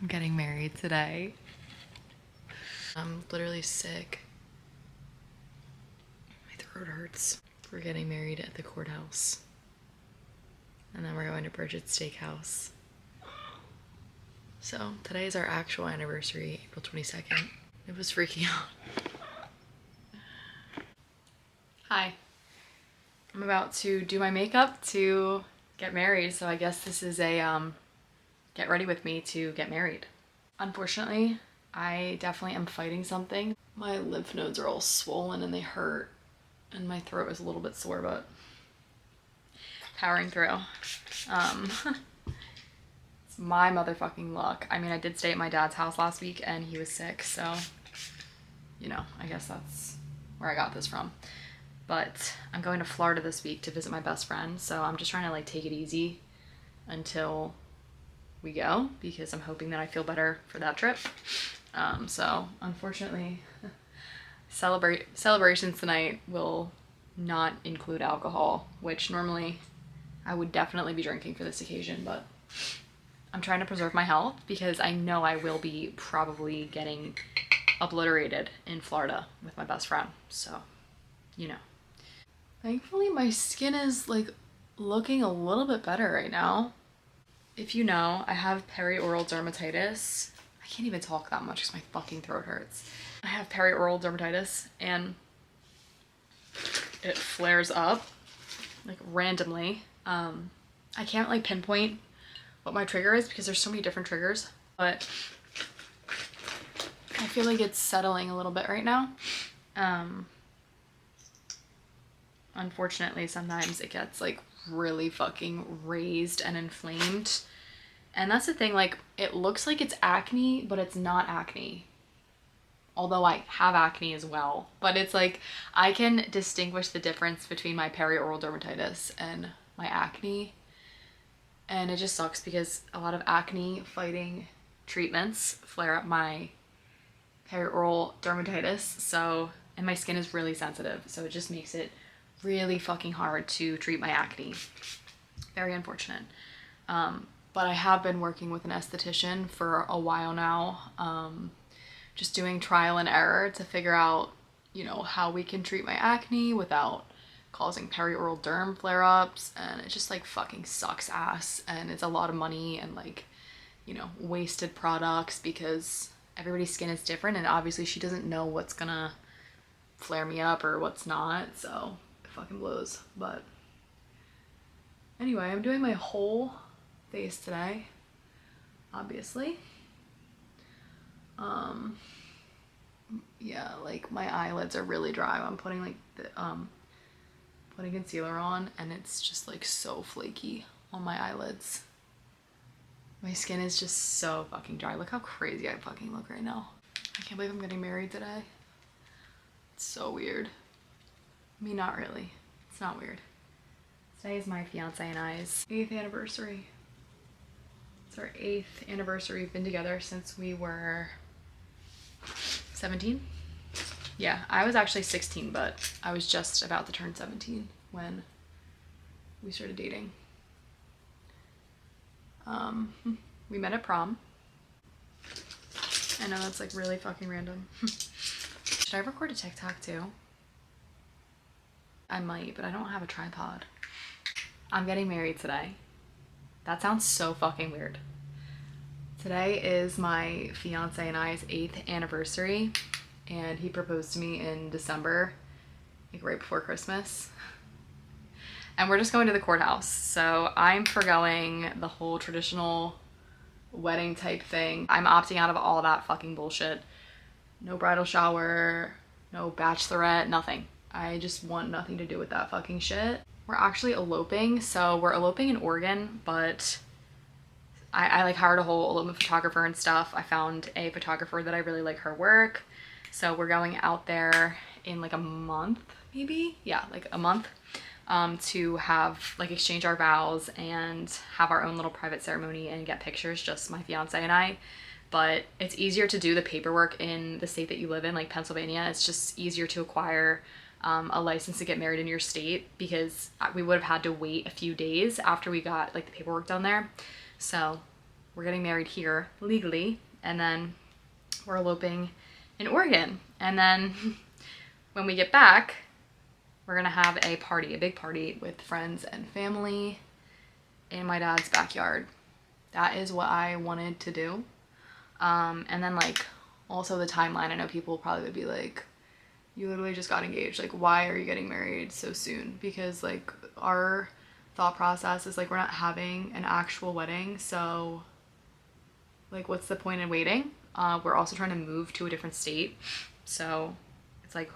I'm getting married today. I'm literally sick. My throat hurts. We're getting married at the courthouse. And then we're going to Bridget's Steakhouse. So today is our actual anniversary, April 22nd. It was freaking out. Hi. I'm about to do my makeup to get married, so I guess this is a get ready with me to get married. Unfortunately, I definitely am fighting something. My lymph nodes are all swollen and they hurt, and my throat is a little bit sore, but powering through. It's my motherfucking luck. I mean, I did stay at my dad's house last week and he was sick, so, you know, I guess that's where I got this from. But I'm going to Florida this week to visit my best friend, so I'm just trying to like take it easy until we go, because I'm hoping that I feel better for that trip. So unfortunately, celebrations tonight will not include alcohol, which normally I would definitely be drinking for this occasion, but I'm trying to preserve my health because I know I will be probably getting obliterated in Florida with my best friend, so, you know. Thankfully, my skin is like looking a little bit better right now. If you know, I have perioral dermatitis. I can't even talk that much because my fucking throat hurts. I have perioral dermatitis and it flares up like randomly. I can't like pinpoint what my trigger is because there's so many different triggers, but I feel like it's settling a little bit right now. Unfortunately, sometimes it gets like really fucking raised and inflamed. And that's the thing, like, it looks like it's acne, but it's not acne. Although I have acne as well. But it's like, I can distinguish the difference between my perioral dermatitis and my acne. And it just sucks because a lot of acne fighting treatments flare up my perioral dermatitis. So, and my skin is really sensitive. So it just makes it really fucking hard to treat my acne. Very unfortunate. But I have been working with an esthetician for a while now, just doing trial and error to figure out, you know, how we can treat my acne without causing perioral derm flare-ups, and it just like fucking sucks ass, and it's a lot of money and like, you know, wasted products because everybody's skin is different, and obviously she doesn't know what's gonna flare me up or what's not, so it fucking blows. But anyway, I'm doing my whole face today, obviously. Yeah, like my eyelids are really dry. I'm putting like the putting concealer on and it's just like so flaky on my eyelids. My skin is just so fucking dry. Look how crazy I fucking look right now. I can't believe I'm getting married today. It's so weird. I mean, not really. It's not weird. Today is my fiance and I's 8th anniversary. It's our 8th anniversary. We've been together since we were 17. Yeah, I was actually 16, but I was just about to turn 17 when we started dating. We met at prom. I know that's like really fucking random. Should I record a TikTok too? I might, but I don't have a tripod. I'm getting married today. That sounds so fucking weird. Today is my fiance and I's 8th anniversary, and he proposed to me in December, like right before Christmas. And we're just going to the courthouse. So I'm forgoing the whole traditional wedding type thing. I'm opting out of all that fucking bullshit. No bridal shower, no bachelorette, nothing. I just want nothing to do with that fucking shit. We're actually eloping, so we're eloping in Oregon, but I like hired a whole elopement photographer and stuff. I found a photographer that I really like her work. So we're going out there in like a month, maybe? Yeah, like a month, to have like exchange our vows and have our own little private ceremony and get pictures, just my fiance and I. But it's easier to do the paperwork in the state that you live in, like Pennsylvania. It's just easier to acquire a license to get married in your state, because we would have had to wait a few days after we got like the paperwork done there. So we're getting married here legally, and then we're eloping in Oregon. And then when we get back, we're gonna have a party, a big party with friends and family in my dad's backyard. That is what I wanted to do. And then like also the timeline, I know people probably would be like, you literally just got engaged, like why are you getting married so soon? Because like our thought process is like we're not having an actual wedding, so like what's the point in waiting? We're also trying to move to a different state, so it's like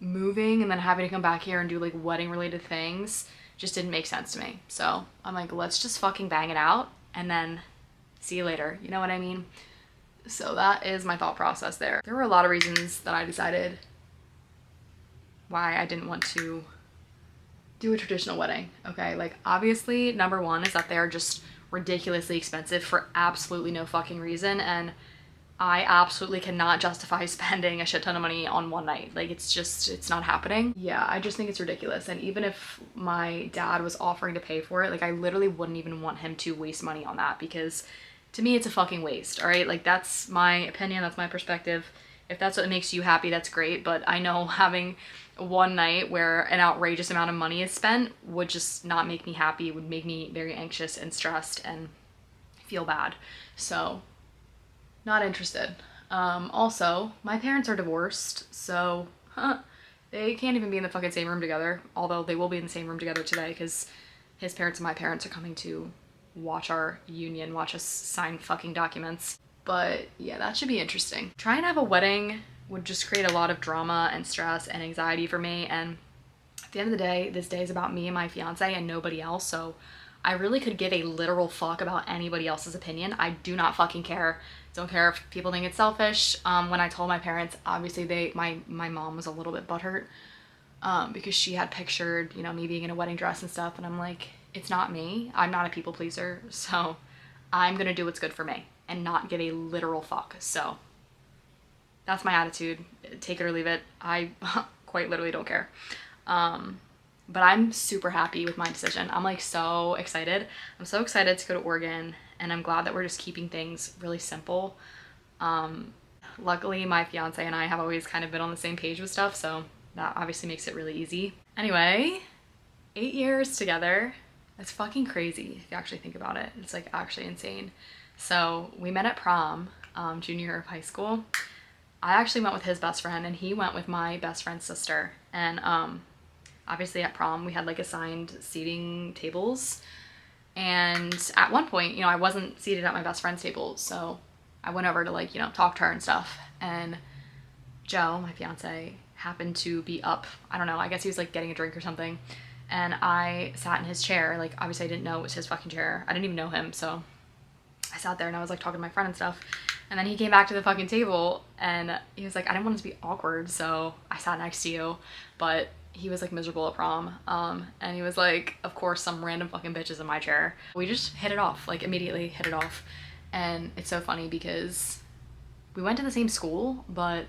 moving and then having to come back here and do like wedding related things just didn't make sense to me. So I'm like, let's just fucking bang it out and then see you later, you know what I mean? So that is my thought process there. There were a lot of reasons that I decided why I didn't want to do a traditional wedding, okay? Like obviously number one is that they're just ridiculously expensive for absolutely no fucking reason, and I absolutely cannot justify spending a shit ton of money on one night. Like it's not happening. Yeah, I just think it's ridiculous. And even if my dad was offering to pay for it, like I literally wouldn't even want him to waste money on that, because to me it's a fucking waste, all right? Like that's my opinion, that's my perspective. If that's what makes you happy, that's great. But I know having one night where an outrageous amount of money is spent would just not make me happy. It would make me very anxious and stressed and feel bad. So not interested. Also, my parents are divorced, so they can't even be in the fucking same room together. Although they will be in the same room together today because his parents and my parents are coming to watch our union, watch us sign fucking documents. But yeah, that should be interesting. Trying to have a wedding would just create a lot of drama and stress and anxiety for me. And at the end of the day, this day is about me and my fiance and nobody else. So I really could give a literal fuck about anybody else's opinion. I do not fucking care. Don't care if people think it's selfish. When I told my parents, obviously my mom was a little bit butthurt because she had pictured, you know, me being in a wedding dress and stuff. And I'm like, it's not me. I'm not a people pleaser. So I'm going to do what's good for me and not give a literal fuck. So that's my attitude. Take it or leave it. I quite literally don't care. But I'm super happy with my decision. I'm like so excited. I'm so excited to go to Oregon, and I'm glad that we're just keeping things really simple. Luckily, my fiance and I have always kind of been on the same page with stuff, so that obviously makes it really easy. Anyway, 8 years together. That's fucking crazy if you actually think about it. It's like actually insane. So we met at prom, junior year of high school. I actually went with his best friend and he went with my best friend's sister. And obviously at prom we had like assigned seating tables. And at one point, you know, I wasn't seated at my best friend's table. So I went over to like, you know, talk to her and stuff. And Joe, my fiance, happened to be up. I don't know, I guess he was like getting a drink or something. And I sat in his chair. Like obviously I didn't know it was his fucking chair. I didn't even know him. So I sat there and I was like talking to my friend and stuff. And then he came back to the fucking table and he was like, I didn't want it to be awkward, so I sat next to you. But he was like miserable at prom. And he was like, of course, some random fucking bitch is in my chair. We just hit it off, like immediately hit it off. And it's so funny because we went to the same school, but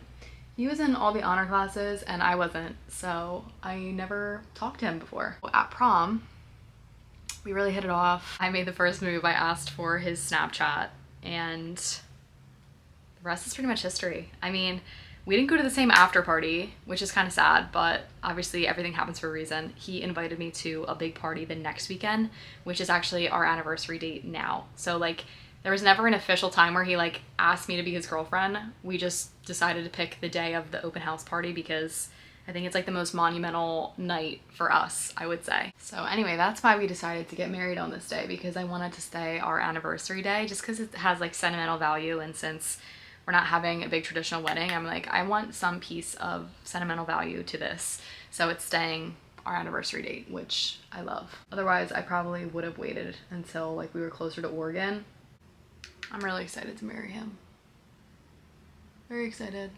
he was in all the honor classes and I wasn't. So I never talked to him before. At prom, we really hit it off. I made the first move. I asked for his Snapchat and the rest is pretty much history. I mean, we didn't go to the same after party, which is kind of sad, but obviously everything happens for a reason. He invited me to a big party the next weekend, which is actually our anniversary date now. So like there was never an official time where he like asked me to be his girlfriend. We just decided to pick the day of the open house party because I think it's like the most monumental night for us, I would say. So anyway, that's why we decided to get married on this day, because I wanted to stay our anniversary day just because it has like sentimental value. And since we're not having a big traditional wedding, I'm like, I want some piece of sentimental value to this. So it's staying our anniversary date, which I love. Otherwise, I probably would have waited until like we were closer to Oregon. I'm really excited to marry him. Very excited.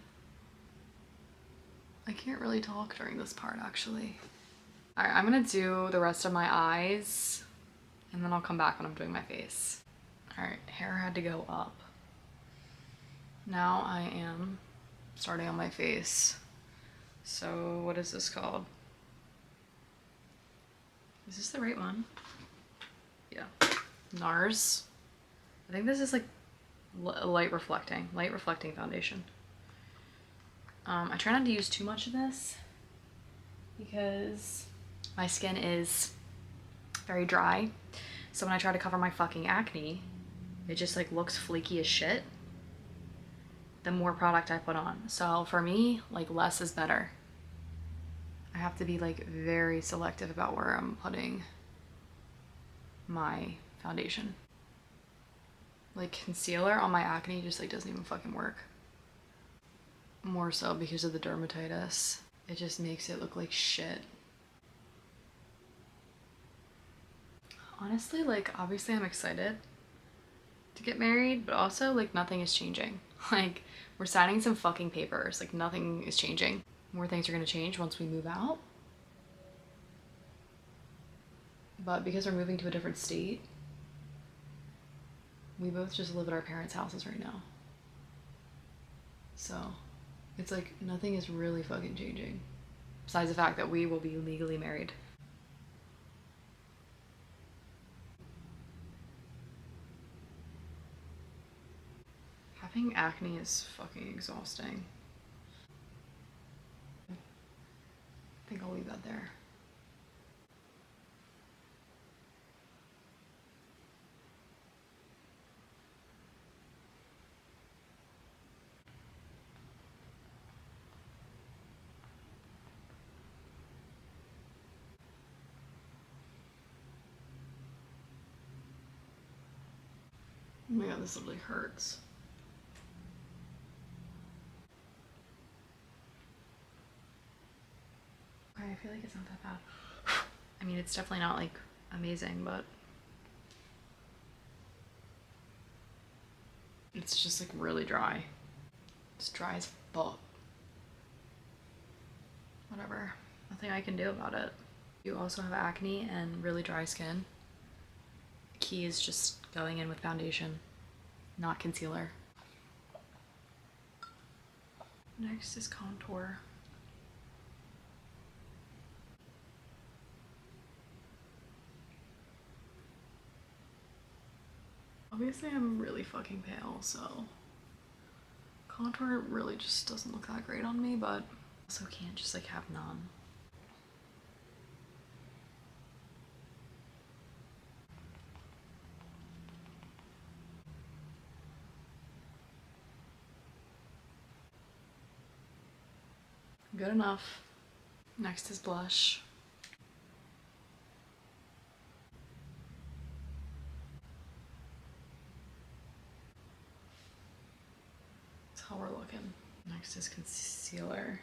I can't really talk during this part, actually. All right, I'm gonna do the rest of my eyes and then I'll come back when I'm doing my face. All right, hair had to go up. Now I am starting on my face. So what is this called? Is this the right one? Yeah. NARS. I think this is like light reflecting foundation. I try not to use too much of this because my skin is very dry. So when I try to cover my fucking acne, it just like looks flaky as shit the more product I put on. So for me, like less is better. I have to be like very selective about where I'm putting my foundation. Like concealer on my acne just like doesn't even fucking work. More so because of the dermatitis. It just makes it look like shit. Honestly, like obviously I'm excited to get married, but also like nothing is changing. Like we're signing some fucking papers, like nothing is changing. More things are gonna change once we move out. But because we're moving to a different state, we both just live at our parents' houses right now. So it's like nothing is really fucking changing. Besides the fact that we will be legally married. Having acne is fucking exhausting. I think I'll leave that there. Oh my god, this literally hurts. Okay, I feel like it's not that bad. I mean, it's definitely not like amazing, but it's just like really dry. It's dry as fuck. Whatever. Nothing I can do about it. You also have acne and really dry skin. The key is just going in with foundation, not concealer. Next is contour. Obviously I'm really fucking pale, so contour really just doesn't look that great on me, but also can't just like have none. Good enough. Next is blush. That's how we're looking. Next is concealer,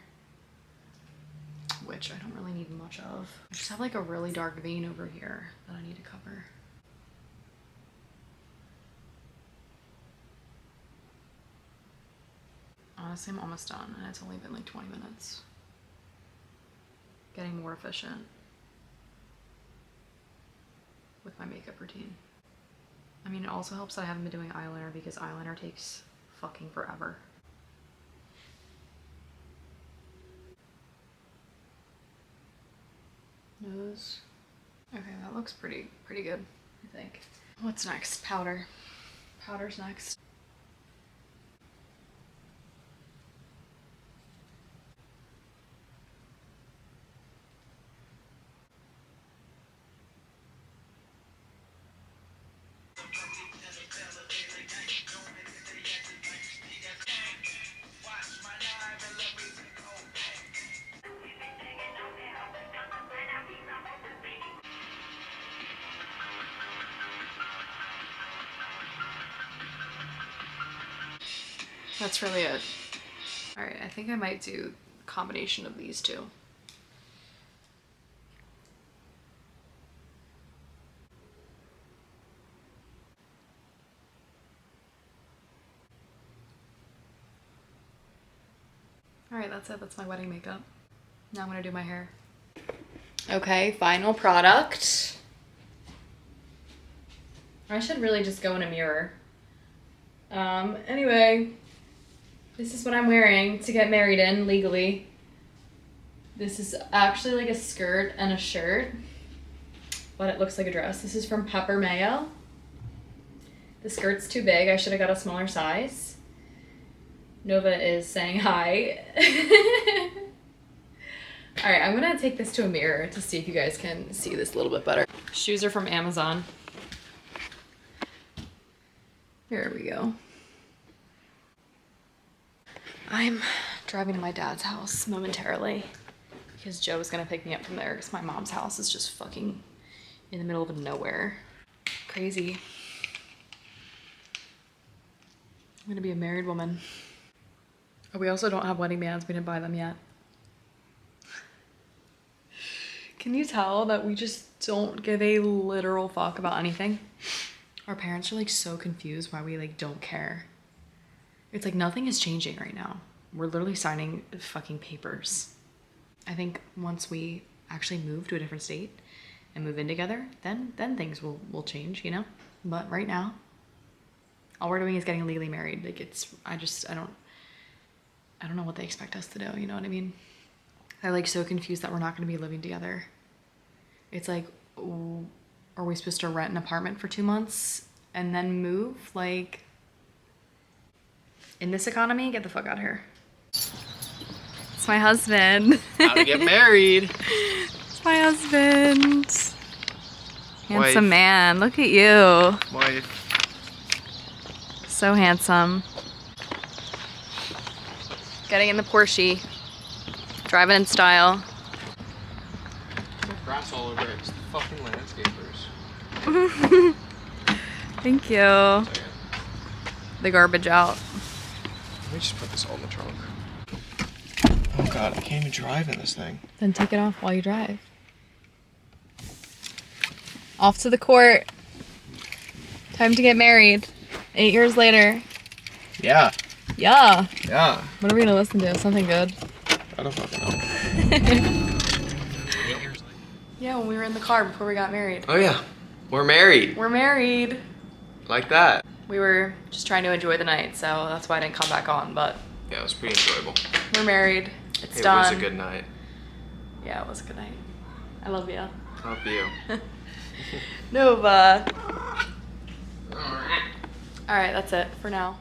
which I don't really need much of. I just have like a really dark vein over here that I need to cover. Honestly, I'm almost done and it's only been like 20 minutes. Getting more efficient with my makeup routine. I mean, it also helps that I haven't been doing eyeliner because eyeliner takes fucking forever. Nose. Okay, that looks pretty good, I think. What's next? Powder. Powder's next. That's really it. All right, I think I might do a combination of these two. All right, that's it. That's my wedding makeup. Now I'm gonna do my hair. Okay, final product. I should really just go in a mirror. Anyway, this is what I'm wearing to get married in legally. This is actually like a skirt and a shirt, but it looks like a dress. This is from Pepper Mayo. The skirt's too big. I should have got a smaller size. Nova is saying hi. All right, I'm gonna take this to a mirror to see if you guys can see this a little bit better. Shoes are from Amazon. Here we go. I'm driving to my dad's house momentarily because Joe is gonna pick me up from there because my mom's house is just fucking in the middle of nowhere. Crazy. I'm gonna be a married woman. Oh, we also don't have wedding bands. We didn't buy them yet. Can you tell that we just don't give a literal fuck about anything? Our parents are like so confused why we like don't care. It's like nothing is changing right now. We're literally signing fucking papers. I think once we actually move to a different state and move in together, then things will change, you know? But right now, all we're doing is getting legally married. Like I don't know what they expect us to do, you know what I mean? They're like so confused that we're not gonna be living together. It's like, are we supposed to rent an apartment for 2 months and then move? Like, in this economy, get the fuck out of here. It's my husband. How to get married. It's my husband. Handsome Wife. man, look at you. Wife. So handsome. Getting in the Porsche. Driving in style. There's grass all over it. It's the fucking landscapers. Thank you. The garbage out. Let me just put this all in the trunk. Oh god, I can't even drive in this thing. Then take it off while you drive. Off to the court. Time to get married. 8 years later. Yeah. Yeah. Yeah. What are we gonna listen to? Something good? I don't fucking know. Yeah, when we were in the car before we got married. Oh yeah. We're married. We're married. Like that. We were just trying to enjoy the night, so that's why I didn't come back on, but Yeah, it was pretty enjoyable. we're married. It's It done. was a good night. Yeah, it was a good night. I love you. Love you. Nova. All right, that's it for now.